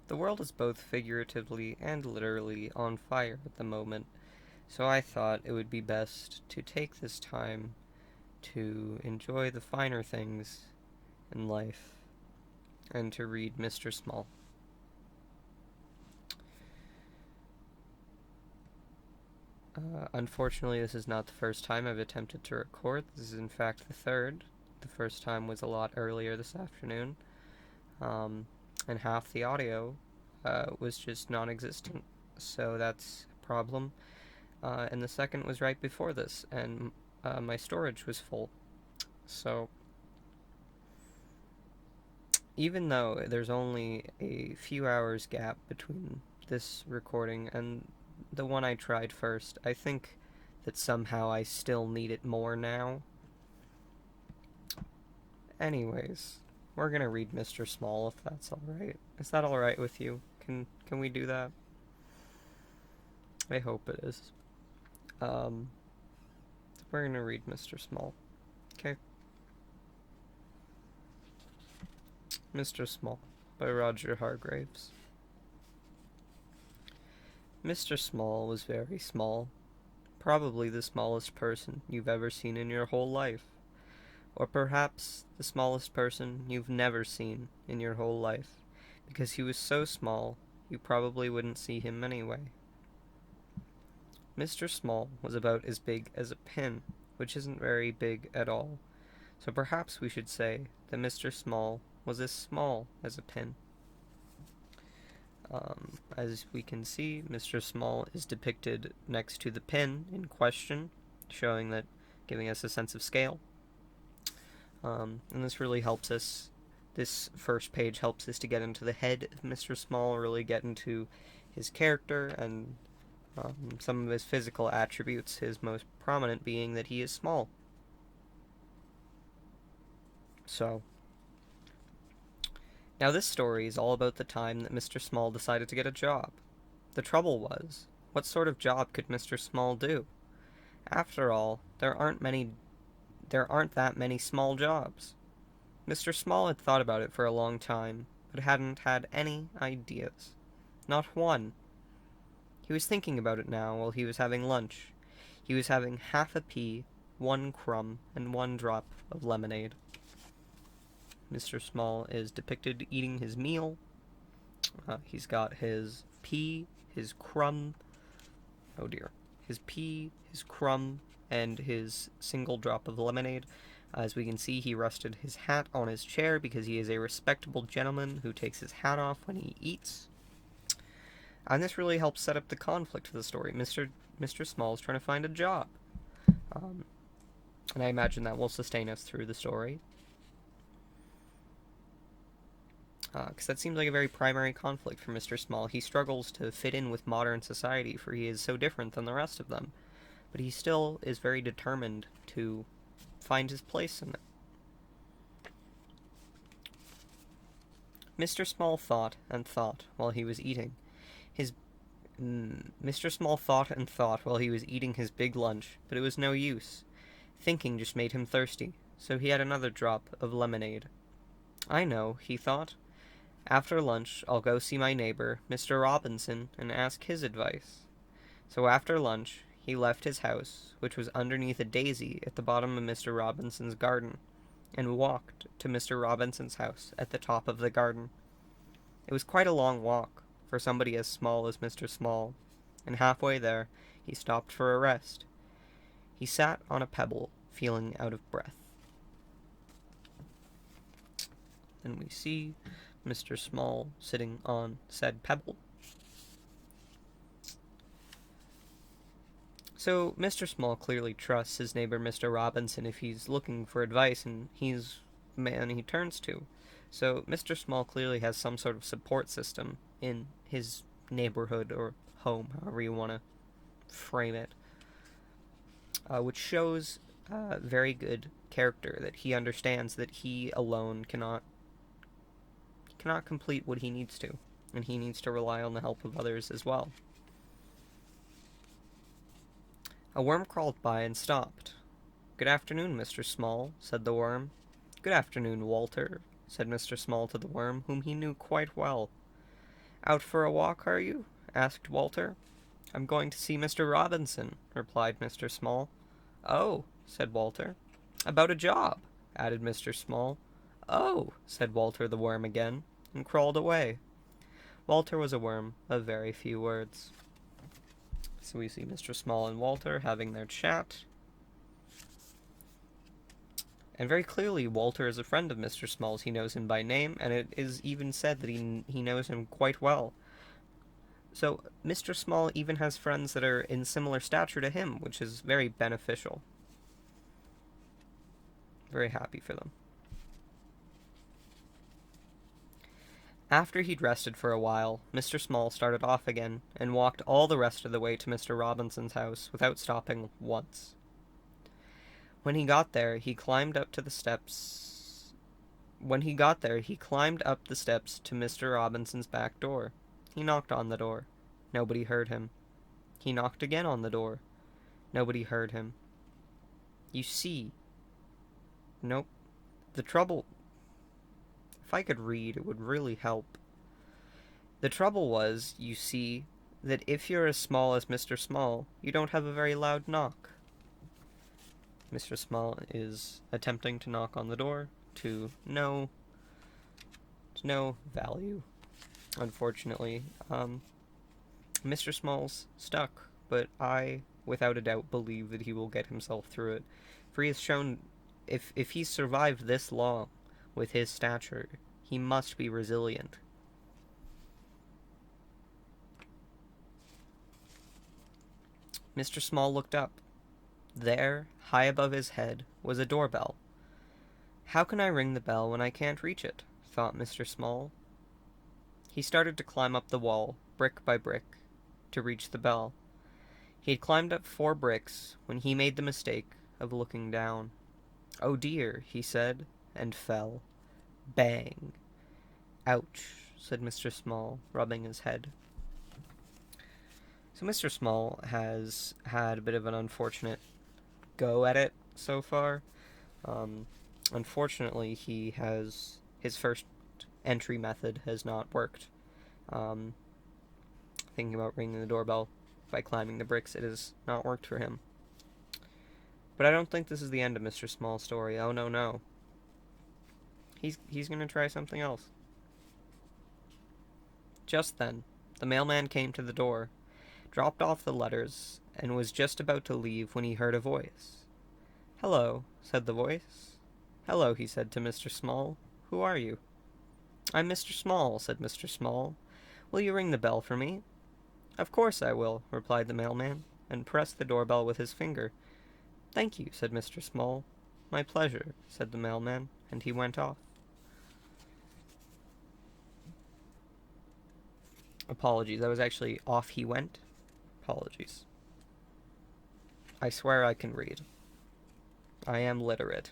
The world is both figuratively and literally on fire at the moment, so I thought it would be best to take this time to enjoy the finer things in life and to read Mr. Small. Unfortunately, this is not the first time I've attempted to record. This is, in fact, the third. The first time was a lot earlier this afternoon, and half the audio was just non existent, so that's a problem. And the second was right before this, and my storage was full. So, even though there's only a few hours gap between this recording and the one I tried first, I think that somehow I still need it more now. Anyways, we're gonna read Mr. Small if that's alright. Is that alright with you? Can we do that? I hope it is. Um, we're gonna read Mr. Small. Okay. Mr. Small by Roger Hargraves. Mr. Small was very small, probably the smallest person you've ever seen in your whole life, or perhaps the smallest person you've never seen in your whole life, because he was so small you probably wouldn't see him anyway. Mr. Small was about as big as a pin, which isn't very big at all, so perhaps we should say that Mr. Small was as small as a pin. As we can see, Mr. Small is depicted next to the pin in question, showing that, giving us a sense of scale. And this really helps us. This first page helps us to get into the head of Mr. Small, really get into his character and some of his physical attributes, his most prominent being that he is small. So, now this story is all about the time that Mr. Small decided to get a job. The trouble was, what sort of job could Mr. Small do? After all, there aren't that many small jobs. Mr. Small had thought about it for a long time, but hadn't had any ideas. Not one. He was thinking about it now while he was having lunch. He was having half a pea, 1 crumb, and 1 drop of lemonade. Mr. Small is depicted eating his meal. He's got his pea, his crumb, oh dear, his pea, his crumb, and his single drop of lemonade. As we can see, he rested his hat on his chair because he is a respectable gentleman who takes his hat off when he eats. And this really helps set up the conflict of the story. Mr. Small is trying to find a job. And I imagine that will sustain us through the story. Because that seems like a very primary conflict for Mr. Small. He struggles to fit in with modern society, for he is so different than the rest of them. But he still is very determined to find his place in it. Mr. Small thought and thought while he was eating. Mr. Small thought and thought while he was eating his big lunch, but it was no use. Thinking just made him thirsty, so he had another drop of lemonade. I know, he thought. After lunch, I'll go see my neighbor, Mr. Robinson, and ask his advice. So after lunch, he left his house, which was underneath a daisy at the bottom of Mr. Robinson's garden, and walked to Mr. Robinson's house at the top of the garden. It was quite a long walk for somebody as small as Mr. Small, and halfway there, he stopped for a rest. He sat on a pebble, feeling out of breath. And we see Mr. Small sitting on said pebble. So Mr. Small clearly trusts his neighbor Mr. Robinson if he's looking for advice, and he's the man he turns to. So Mr. Small clearly has some sort of support system in his neighborhood or home, however you want to frame it, which shows very good character, that he understands that he alone cannot complete what he needs to, and he needs to rely on the help of others as well. A worm crawled by and stopped. "Good afternoon, Mr. Small," said the worm. "Good afternoon, Walter," said Mr. Small to the worm, whom he knew quite well. Out for a walk, are you? Asked Walter. I'm going to see Mr. Robinson, replied Mr. Small. Oh, said Walter. About a job, added Mr. Small. Oh, said Walter the worm again, and crawled away. Walter was a worm of very few words. So we see Mr. Small and Walter having their chat. And very clearly, Walter is a friend of Mr. Small's. He knows him by name, and it is even said that he knows him quite well. So, Mr. Small even has friends that are in similar stature to him, which is very beneficial. Very happy for them. After he'd rested for a while, Mr. Small started off again, and walked all the rest of the way to Mr. Robinson's house without stopping once. When he got there, he climbed up the steps to Mr. Robinson's back door. He knocked on the door. Nobody heard him. He knocked again on the door. Nobody heard him. You see. Nope. The trouble... If I could read, it would really help. The trouble was, you see, that if you're as small as Mr. Small, you don't have a very loud knock. Mr. Small is attempting to knock on the door to no value, unfortunately. Mr. Small's stuck, but I, without a doubt, believe that he will get himself through it. For he has shown, if he's survived this long with his stature, he must be resilient. Mr. Small looked up. There, high above his head, was a doorbell. How can I ring the bell when I can't reach it? Thought Mr. Small. He started to climb up the wall, brick by brick, to reach the bell. He had climbed up 4 bricks when he made the mistake of looking down. Oh dear, he said, and fell. Bang. Ouch, said Mr. Small, rubbing his head. So Mr. Small has had a bit of an unfortunate go at it so far. Unfortunately, his first entry method has not worked. Thinking about ringing the doorbell by climbing the bricks, it has not worked for him. But I don't think this is the end of Mr. Small's story. Oh, no. He's gonna try something else. Just then, the mailman came to the door, dropped off the letters, and was just about to leave when he heard a voice. Hello, said the voice. Hello, he said to Mr. Small. Who are you? I'm Mr. Small, said Mr. Small. Will you ring the bell for me? Of course I will, replied the mailman, and pressed the doorbell with his finger. Thank you, said Mr. Small. My pleasure, said the mailman, and he went off. Apologies, that was actually off he went. Apologies. I swear I can read. I am literate.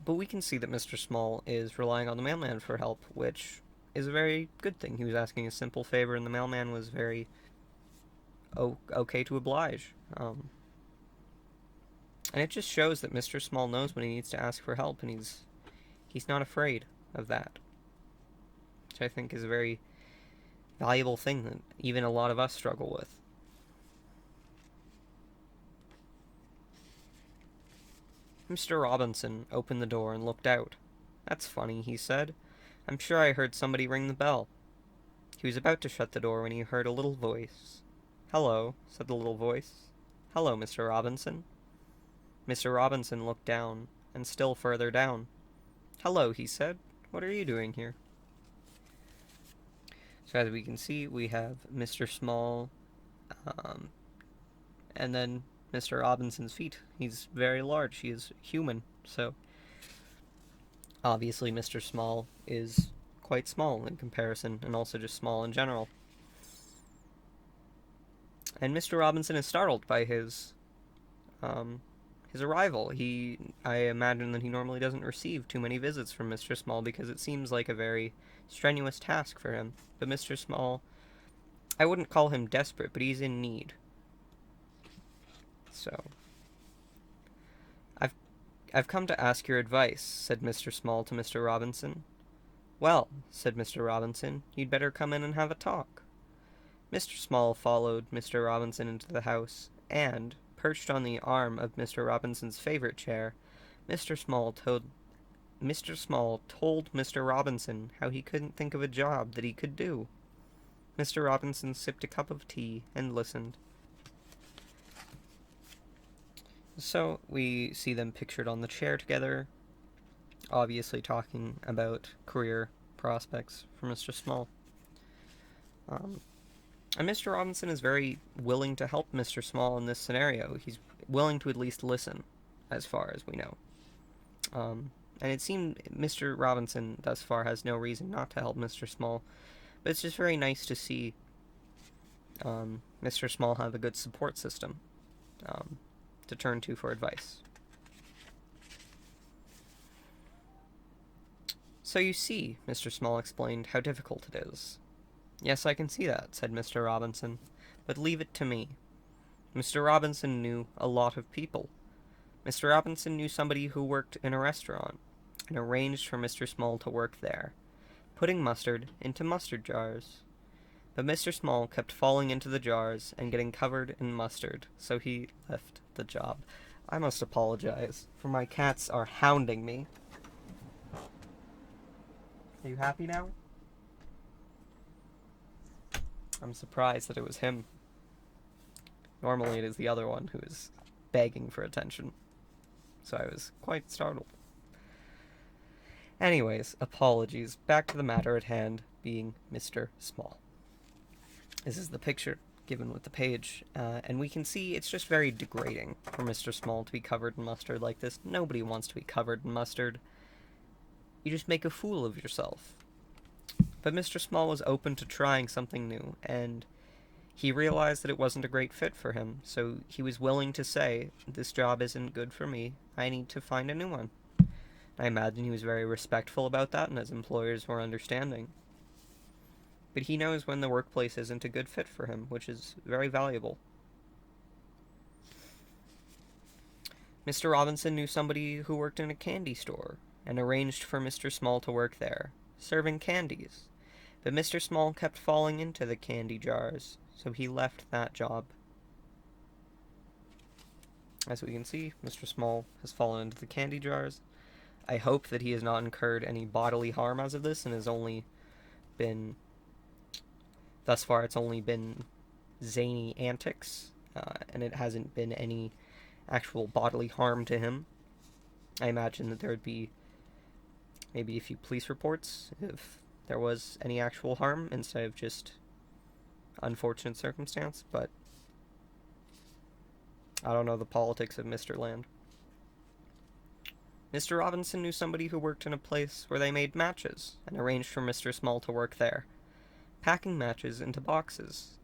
But we can see that Mr. Small is relying on the mailman for help, which is a very good thing. He was asking a simple favor, and the mailman was very okay to oblige. And it just shows that Mr. Small knows when he needs to ask for help, and he's not afraid of that. Which I think is a very valuable thing that even a lot of us struggle with. Mr. Robinson opened the door and looked out. That's funny, he said. I'm sure I heard somebody ring the bell. He was about to shut the door when he heard a little voice. Hello, said the little voice. Hello, Mr. Robinson. Mr. Robinson looked down, and still further down. Hello, he said. What are you doing here? So as we can see, we have Mr. Small, and then Mr. Robinson's feet. He's very large. He is human, so obviously Mr. Small is quite small in comparison, and also just small in general. And Mr. Robinson is startled by his arrival. I imagine that he normally doesn't receive too many visits from Mr. Small because it seems like a very strenuous task for him. But Mr. Small, I wouldn't call him desperate, but he's in need. So, I've come to ask your advice, said Mr. Small to Mr. Robinson. "Well," said Mr. Robinson, "you'd better come in and have a talk." Mr. Small followed Mr. Robinson into the house, and, perched on the arm of Mr. Robinson's favorite chair, Mr. Small told Mr. Robinson how he couldn't think of a job that he could do. Mr. Robinson sipped a cup of tea and listened. So we see them pictured on the chair together, obviously talking about career prospects for Mr. Small. And Mr. Robinson is very willing to help Mr. Small in this scenario. He's willing to at least listen, as far as we know. And it seemed Mr. Robinson thus far has no reason not to help Mr. Small, but it's just very nice to see Mr. Small have a good support system to turn to for advice. "So you see," Mr. Small explained, "how difficult it is." "Yes, I can see that," said Mr. Robinson, "but leave it to me." Mr. Robinson knew a lot of people. Mr. Robinson knew somebody who worked in a restaurant, and arranged for Mr. Small to work there, putting mustard into mustard jars. But Mr. Small kept falling into the jars and getting covered in mustard, so he left the job. I must apologize, for my cats are hounding me. Are you happy now? I'm surprised that it was him. Normally it is the other one who is begging for attention, so I was quite startled. Anyways, apologies. Back to the matter at hand, being Mr. Small. This is the picture given with the page, and we can see it's just very degrading for Mr. Small to be covered in mustard like this. Nobody wants to be covered in mustard. You just make a fool of yourself. But Mr. Small was open to trying something new, and he realized that it wasn't a great fit for him, so he was willing to say, "This job isn't good for me. I need to find a new one." I imagine he was very respectful about that, and his employers were understanding. But he knows when the workplace isn't a good fit for him, which is very valuable. Mr. Robinson knew somebody who worked in a candy store, and arranged for Mr. Small to work there, serving candies. But Mr. Small kept falling into the candy jars, so he left that job. As we can see, Mr. Small has fallen into the candy jars. I hope that he has not incurred any bodily harm as of this, and has only been... Thus far, it's only been zany antics, and it hasn't been any actual bodily harm to him. I imagine that there would be maybe a few police reports if there was any actual harm, instead of just unfortunate circumstance, but I don't know the politics of Mr. Land. Mr. Robinson knew somebody who worked in a place where they made matches, and arranged for Mr. Small to work there, packing matches into boxes.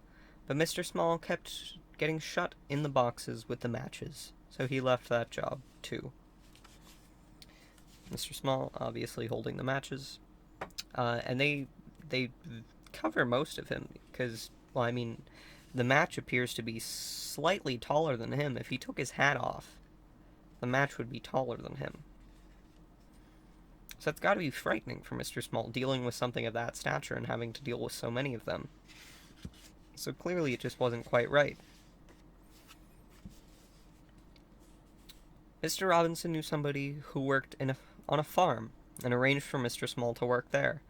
But Mr. Small kept getting shut in the boxes with the matches, so he left that job, too. Mr. Small, obviously holding the matches, and they cover most of him, because, well, I mean, the match appears to be slightly taller than him. If he took his hat off, the match would be taller than him. So it's got to be frightening for Mr. Small, dealing with something of that stature and having to deal with so many of them. So clearly it just wasn't quite right. Mr. Robinson knew somebody who worked on a farm, and arranged for Mr. Small to work there,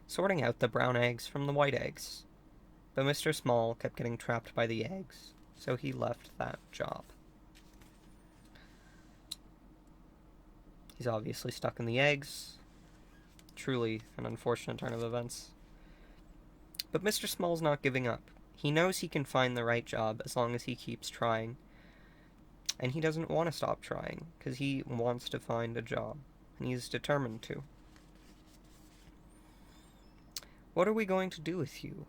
sorting out the brown eggs from the white eggs. But Mr. Small kept getting trapped by the eggs, so he left that job. He's obviously stuck in the eggs. Truly an unfortunate turn of events. But Mr. Small's not giving up. He knows he can find the right job as long as he keeps trying. And he doesn't want to stop trying, because he wants to find a job, and he's determined to. "What are we going to do with you?"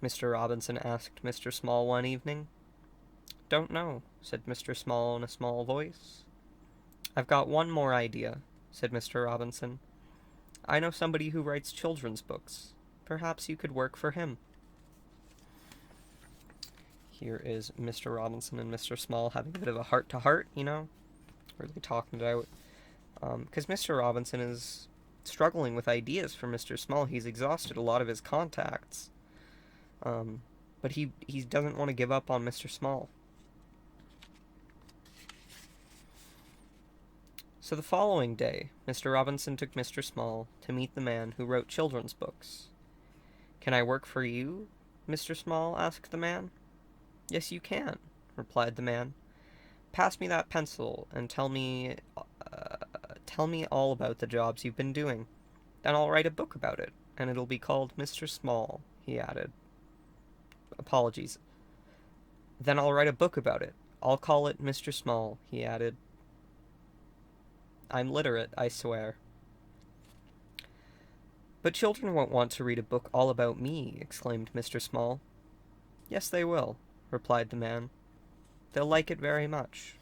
Mr. Robinson asked Mr. Small one evening. "Don't know," said Mr. Small in a small voice. "I've got one more idea," said Mr. Robinson. "I know somebody who writes children's books. Perhaps you could work for him." Here is Mr. Robinson and Mr. Small having a bit of a heart-to-heart, really talking it out. Because Mr. Robinson is struggling with ideas for Mr. Small. He's exhausted a lot of his contacts. But he doesn't want to give up on Mr. Small. So the following day, Mr. Robinson took Mr. Small to meet the man who wrote children's books. "Can I work for you?" Mr. Small asked the man. "Yes, you can," replied the man. "Pass me that pencil and tell me all about the jobs you've been doing. Then I'll write a book about it, and it'll be called Mr. Small," he added. Apologies. "Then I'll write a book about it. I'll call it Mr. Small," he added. I'm literate, I swear. "But children won't want to read a book all about me," exclaimed Mr. Small. "Yes, they will," replied the man. "They'll like it very much."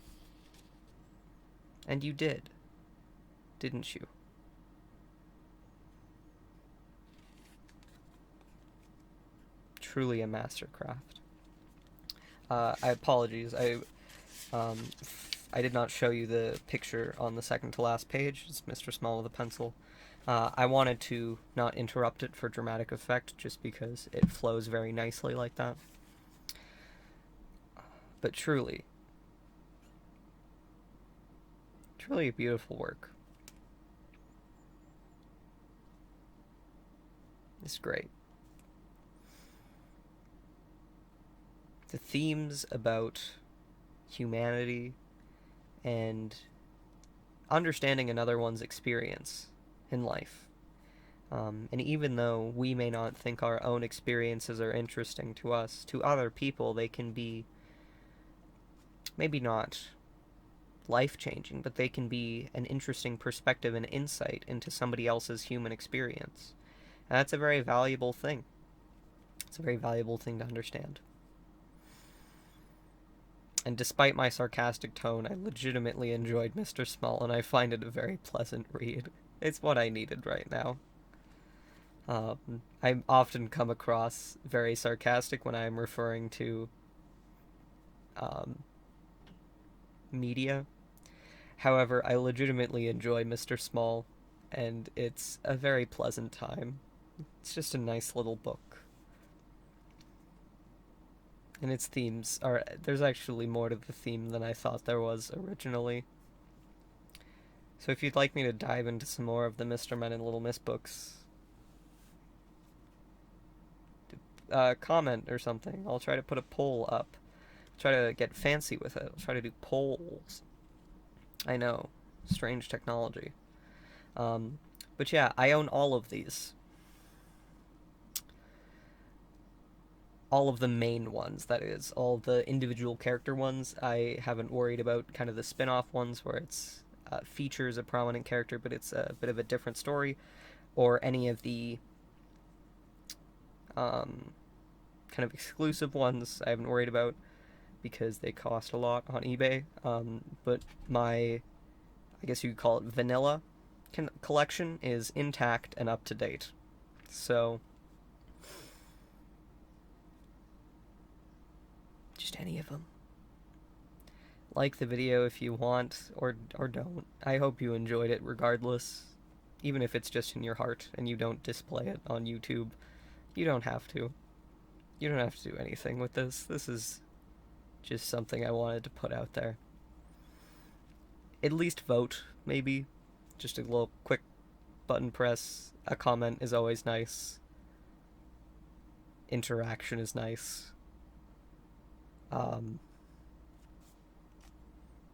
And you did, didn't you? Truly a mastercraft. Apologies. I did not show you the picture on the second to last page. It's Mr. Small with a pencil. I wanted to not interrupt it for dramatic effect, just because it flows very nicely like that. But truly a beautiful work. It's great. The themes about humanity and understanding another one's experience in life. And even though we may not think our own experiences are interesting to us, to other people they can be maybe not life-changing, but they can be an interesting perspective and insight into somebody else's human experience. And that's a very valuable thing. It's a very valuable thing to understand. And despite my sarcastic tone, I legitimately enjoyed Mr. Small, and I find it a very pleasant read. It's what I needed right now. I often come across very sarcastic when I'm referring to media. However, I legitimately enjoy Mr. Small, and it's a very pleasant time. It's just a nice little book. And its themes are... There's actually more to the theme than I thought there was originally. So if you'd like me to dive into some more of the Mr. Men and Little Miss books, comment or something. I'll try to put a poll up. Try to get fancy with it. I'll try to do polls. I know. Strange technology. But yeah, I own all of these. All of the main ones, that is. All the individual character ones. I haven't worried about kind of the spin-off ones where it's features a prominent character, but it's a bit of a different story. Or any of the kind of exclusive ones I haven't worried about because they cost a lot on eBay. But my, I guess you could call it vanilla collection is intact and up to date. So just any of them. Like the video if you want, or don't. I hope you enjoyed it regardless. Even if it's just in your heart and you don't display it on YouTube. You don't have to. You don't have to do anything with this. This is just something I wanted to put out there. At least vote, maybe. Just a little quick button press. A comment is always nice. Interaction is nice.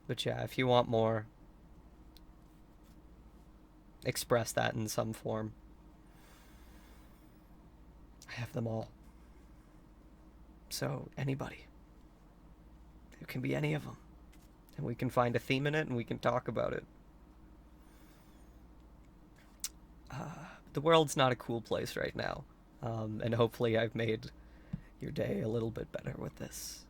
But yeah, if you want more, express that in some form. I have them all. So, anybody. It can be any of them. And we can find a theme in it and we can talk about it. The world's not a cool place right now. And hopefully I've made your day a little bit better with this.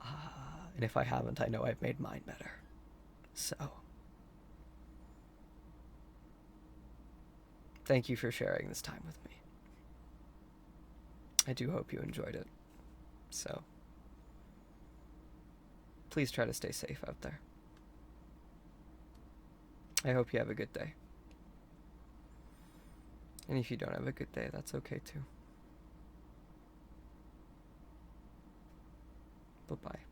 And if I haven't, I know I've made mine better. So, thank you for sharing this time with me. I do hope you enjoyed it. So, please try to stay safe out there. I hope you have a good day. And if you don't have a good day, that's okay too. Bye bye.